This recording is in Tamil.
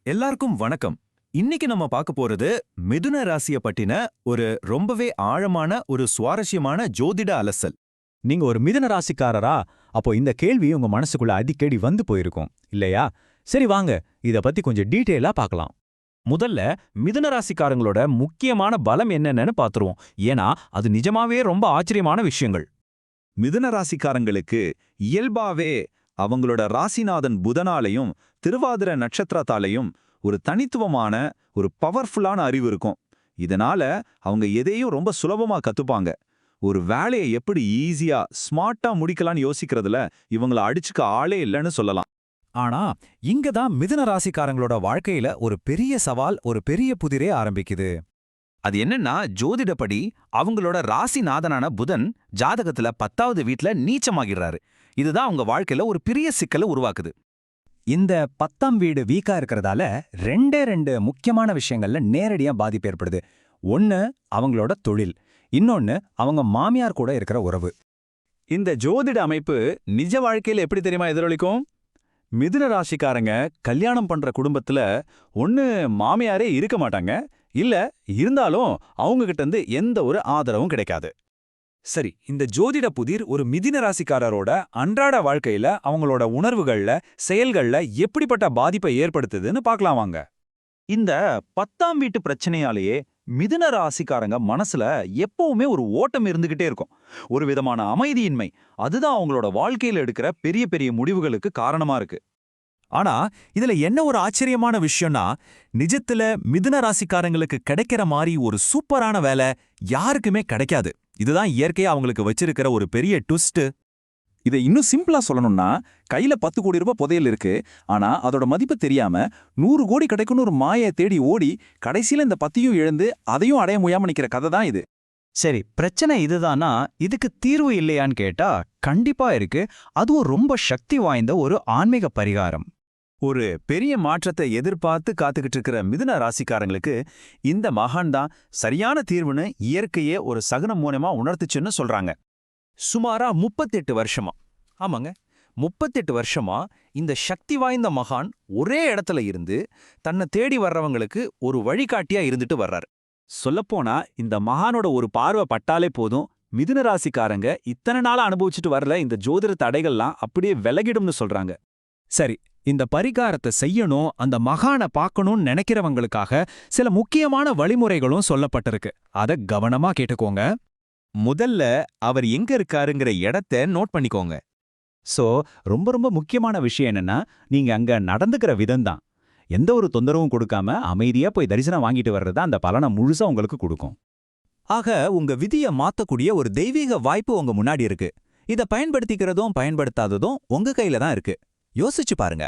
எல்லாருக்கும் வணக்கம். இன்னைக்கு நம்ம பார்க்க போறது மிதுன ராசிய பத்தின ஒரு ரொம்பவே ஆழமான ஒரு சுவாரஸ்யமான ஜோதிட அலசல். நீங்க ஒரு மிதுன ராசிக்காரரா? அப்போ இந்த கேள்வி உங்க மனசுக்குள்ள அடிக்கடி வந்து போயிருக்கும் இல்லையா? சரி வாங்க, இத பத்தி கொஞ்சம் டீட்டெயிலா பார்க்கலாம். முதல்ல மிதுன ராசிக்காரங்களோட முக்கியமான பலம் என்னன்னு பாத்துருவோம். ஏன்னா அது நிஜமாவே ரொம்ப ஆச்சரியமான விஷயங்கள். மிதுன ராசிக்காரங்களுக்கு இயல்பாவே அவங்களோட ராசிநாதன் புதனாலையும் திருவாதிர நட்சத்திரத்தாலையும் ஒரு தனித்துவமான ஒரு பவர்ஃபுல்லான அறிவு இருக்கும். இதனால அவங்க எதையும் ரொம்ப சுலபமா கத்துப்பாங்க. ஒரு வேலையை எப்படி ஈஸியா ஸ்மார்ட்டா முடிக்கலாம்னு யோசிக்கிறதுல இவங்கள அடிச்சுக்க ஆளே இல்லைன்னு சொல்லலாம். ஆனா இங்கதான் மிதுன ராசிக்காரங்களோட வாழ்க்கையில ஒரு பெரிய சவால், ஒரு பெரிய புதிரே ஆரம்பிக்குது. அது என்னன்னா, ஜோதிடப்படி அவங்களோட ராசிநாதனான புதன் ஜாதகத்துல 10வது வீட்ல நீச்சமாகிறாரு. இதுதான் அவங்க வாழ்க்கையில ஒரு பெரிய சிக்கலை உருவாக்குது. இந்த 10ஆம் வீடு வீக்கா இருக்கிறதால ரெண்டு முக்கியமான விஷயங்கள்ல நேரடியா பாதிப்பு ஏற்படுது. ஒன்னு அவங்களோட தொழில், இன்னொன்னு அவங்க மாமியார் கூட இருக்கிற உறவு. இந்த ஜோதிட அமைப்பு நிஜ வாழ்க்கையில எப்படி தெரியுமா எதிரொலிக்கும்? மிதுன ராசிக்காரங்க கல்யாணம் பண்ற குடும்பத்துல ஒன்னு மாமியாரே இருக்க மாட்டாங்க, இல்ல இருந்தாலும் அவங்க கிட்ட இருந்து எந்த ஒரு ஆதரவும் கிடைக்காது. சரி, இந்த ஜோதிட புதிர் ஒரு மிதுன ராசிக்காரரோட அன்றாட வாழ்க்கையில அவங்களோட உணர்வுகள்ல, செயல்கள்ல எப்படிப்பட்ட பாதிப்பை ஏற்படுத்துதுன்னு பார்க்கலாம் வாங்க. இந்த 10ஆம் வீட்டு பிரச்சனையாலேயே மிதுன ராசிக்காரங்க மனசுல எப்பவுமே ஒரு ஓட்டம் இருந்துகிட்டே இருக்கும். ஒரு விதமான அமைதியின்மை. அதுதான் அவங்களோட வாழ்க்கையில எடுக்கிற பெரிய பெரிய முடிவுகளுக்கு காரணமா இருக்கு. ஆனா இதுல என்ன ஒரு ஆச்சரியமான விஷயம்னா, நிஜத்துல மிதுன ராசிக்காரங்களுக்கு கிடைக்கிற மாதிரி ஒரு சூப்பரான வேலை யாருக்குமே கிடைக்காது. இதுதான் இயற்கையா அவங்களுக்கு வச்சிருக்கிற ஒரு பெரிய ட்விஸ்ட். இதை இன்னும் சிம்பிளா சொல்லணும்னா, கையில 10 கோடி ரூபாய் புதையல் இருக்கு, ஆனா அதோட மதிப்பு தெரியாம 100 கோடி கிடைக்கும்னு ஒரு மாயை தேடி ஓடி கடைசியில இந்த 10யும் இழந்து அதையும் அடைய முடியாம நிக்கிற கதை தான் இது. சரி, பிரச்சனை இதுதானா இதுக்கு தீர்வு இல்லையான்னு கேட்டா கண்டிப்பா இருக்கு. அதுவும் ரொம்ப சக்தி வாய்ந்த ஒரு ஆன்மீக பரிகாரம். ஒரு பெரிய மாற்றத்தை எதிர்பார்த்து காத்துக்கிட்டு இருக்கிற மிதுன ராசிக்காரங்களுக்கு இந்த மகான் தான் சரியான தீர்வுன்னு இயற்கையே ஒரு சகுனம் மூலமா உணர்த்துச்சுன்னு சொல்றாங்க. சுமாரா 38 வருஷமா, ஆமாங்க 38 வருஷமா இந்த சக்தி வாய்ந்த மகான் ஒரே இடத்துல இருந்து தன்னை தேடி வர்றவங்களுக்கு ஒரு வழிகாட்டியா இருந்துட்டு வர்றாரு. சொல்லப்போனா இந்த மகானோட ஒரு பார்வை பட்டாலே போதும், மிதுன ராசிக்காரங்க இத்தனை நாளா அனுபவிச்சுட்டு வரல இந்த ஜோதிட தடைகள்லாம் அப்படியே விலகிடும்னு சொல்றாங்க. சரி, இந்த பரிகாரத்தை செய்யணும், அந்த மகானை பார்க்கணும்னு நினைக்கிறவங்களுக்காக சில முக்கியமான வழிமுறைகளும் சொல்லப்பட்டிருக்கு. அத கவனமா கேட்டுக்கோங்க. முதல்ல அவர் எங்க இருக்காருங்கிற இடத்தை நோட் பண்ணிக்கோங்க. சோ ரொம்ப முக்கியமான விஷயம் என்னன்னா, நீங்க அங்க நடந்துக்கிற விதம்தான். எந்த ஒரு தொந்தரவும் கொடுக்காம அமைதியா போய் தரிசனம் வாங்கிட்டு வர்றது அந்த பலனை முழுசா உங்களுக்கு கொடுக்கும். ஆக உங்க விதியை மாத்தக்கூடிய ஒரு தெய்வீக வாய்ப்பு உங்க முன்னாடி இருக்கு. இத பயன்படுத்திக்கிறதும் பயன்படுத்தாததும் உங்க கையில தான் இருக்கு. யோசிச்சு பாருங்க.